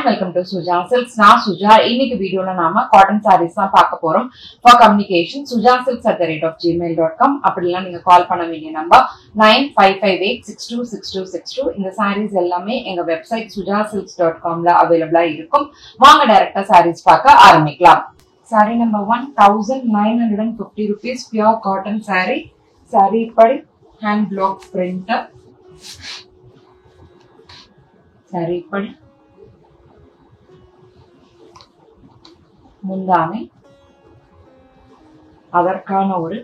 welcome to Suja Silks. நான் சுஜா. இன்னைக்கு வீடியோல நாம காட்டன் sarees தான் பார்க்க போறோம். For communication sujasilks@gmail.com அப்படிலாம் நீங்க கால் பண்ண வேண்டிய நம்பர் 9558626262. இந்த sarees எல்லாமே எங்க வெப்சைட் sujasilks.comல அவைலபிளா இருக்கும். வாங்க டைரக்டா sarees பார்க்க ஆரம்பிக்கலாம். Saree number 1950 rupees pure cotton saree. Saree படி hand block print. Saree படி முந்தானை அதற்கான ஒரு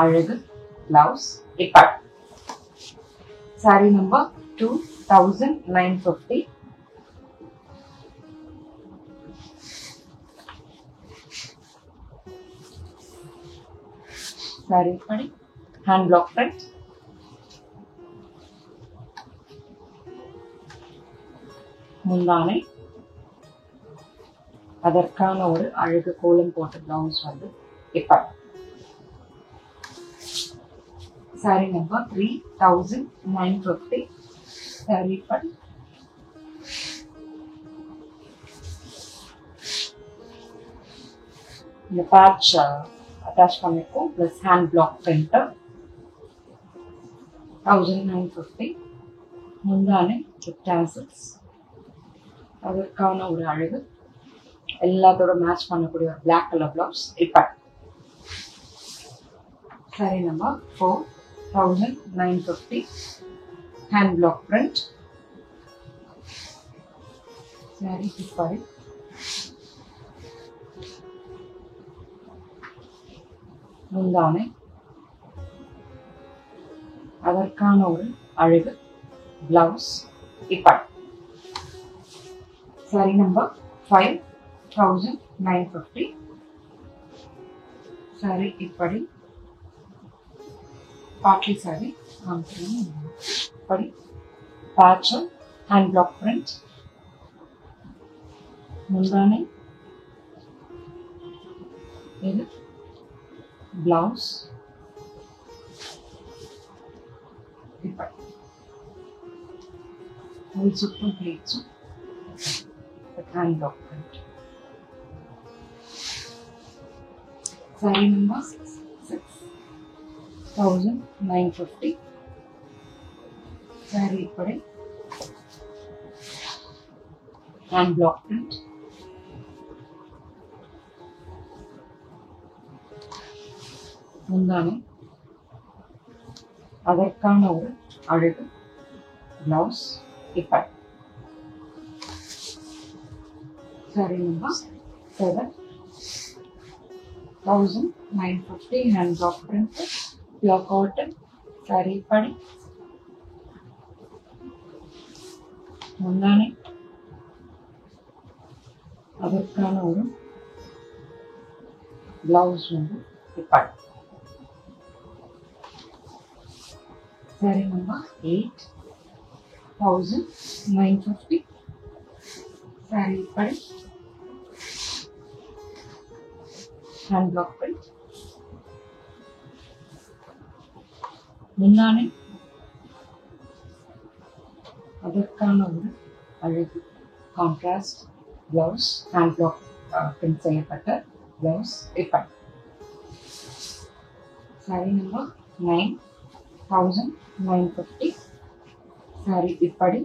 அழகு பிளவுஸ் இப்படி. Sorry number 2950. சாரி இப்படி ஹேண்ட் பிளாக் பிரிண்ட். முந்தானை அதற்கான ஒரு அழகு கோலம் போட்ட பிளவுஸ் வந்து இப்படி. Sorry number 3950. சாரி இப்படி. இந்த பேட்ச் அட்டாச் பண்ணிருக்கோம் பிளஸ் ஹேண்ட் பிளாக் பிரிண்ட் 1950. முந்தானை டாசல்ஸ் அதற்கான ஒரு அழகு எல்லாத்தோட மேட்ச் பண்ணக்கூடிய ஒரு பிளாக் கலர் பிளவுஸ் இப்படி. Sorry number 4950. Hand black print. Sorry இப்படி. முந்தானை அதற்கான ஒரு அழகு பிளவுஸ் இப்படி. Sorry number 5950. சாரி இப்படி பாட்லி சாரி இப்படி பேட்ச் ஹேண்ட் பிளாக் பிரிண்ட். முந்தானை இது பிளவுஸ் இப்படி. சுற்றும் பிளேட்ஸும் hand block print. Saree number 6950. Saree இப்படி hand block print. முந்தானை அதற்கான ஒரு அழகு பிளவுஸ் இப்படி. Saree number 7950. hand block print pure cotton. Saree இப்படி. முந்தானை அதற்கான ஒரு பிளவுஸ் வந்து இப்படி. Saree number 8950. Saree இப்படி. hand block print. முந்தானை அதற்கான ஒரு அழகு contrast blouse hand block print செய்யப்பட்ட பிளவுஸ் இப்படி. Sorry number 9950. சாரி இப்படி.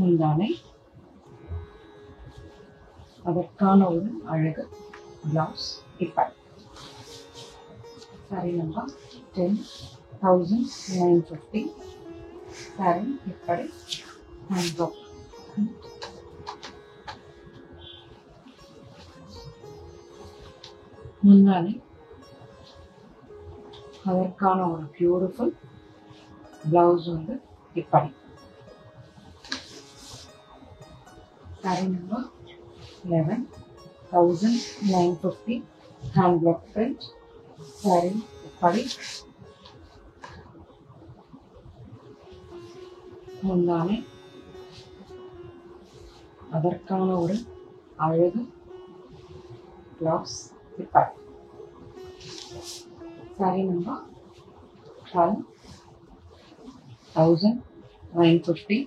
முந்தானை அதற்கான ஒரு அழகு பிளவுஸ் இப்படி. Sorry number 10950. சாரி இப்படி ஹேண்ட் பிளாக். முந்தானை அதற்கான ஒரு பியூட்டிஃபுல் பிளவுஸ் வந்து இப்படி. Saree number 11950. hand block print. Saree இப்படி. முந்தானை அதற்கான ஒரு அழகு பிளவுஸ் இப்படி. Saree number 12 1950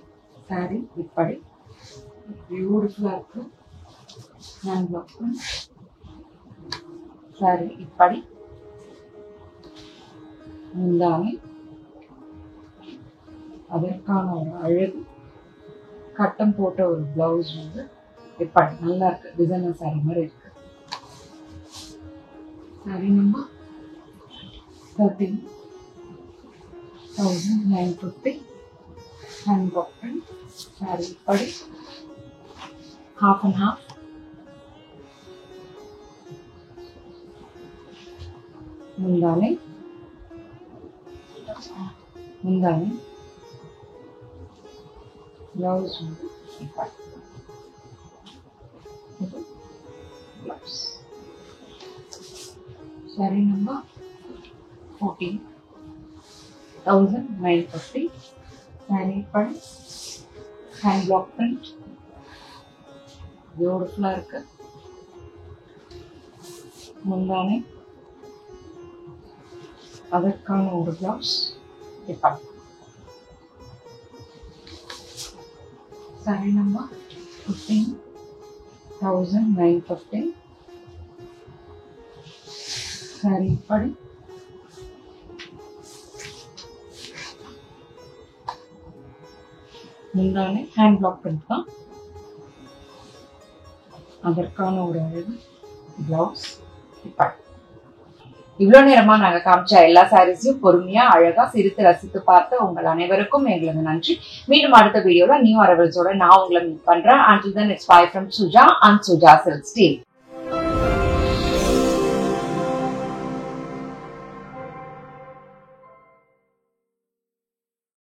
சாரி இப்படி பியூட்டிஃபுல்லா இருக்கு. ஹேண்ட் பிளாக் சாரி இப்படி முந்தானை அதற்கான ஒரு அழகு கட்டம் போட்ட ஒரு பிளவுஸ் வந்து இப்படி நல்லா இருக்கு. டிசைனர் சாரி மாதிரி இருக்கு. Sorry number 13,950 hand black sorry இப்படி half and half முந்தானை blouse blouse. Saree number 14,950 saree print hand block print beautiful இருக்கு. முந்தானை அதற்கான ஒரு பிளவுஸ் இப்படி. saree number 15,950 saree இப்படி முந்தானை ஹேண்ட் பிளாக் பிரிண்ட் தான். அதற்கான ஒரு அழகு பிளவுஸ் இப்படி. இவ்வளவு நேரமா நாங்க காமிச்ச எல்லா சாரீஸையும் பொறுமையா அழகா சிரித்து ரசித்து பார்த்து உங்கள் அனைவருக்கும் எங்களது நன்றி. மீண்டும் அடுத்த வீடியோல நியூ அரைவல்ஸோட நான் உங்களை மீட் பண்றேன். Until then, it's bye from Suja and Suja Silks team.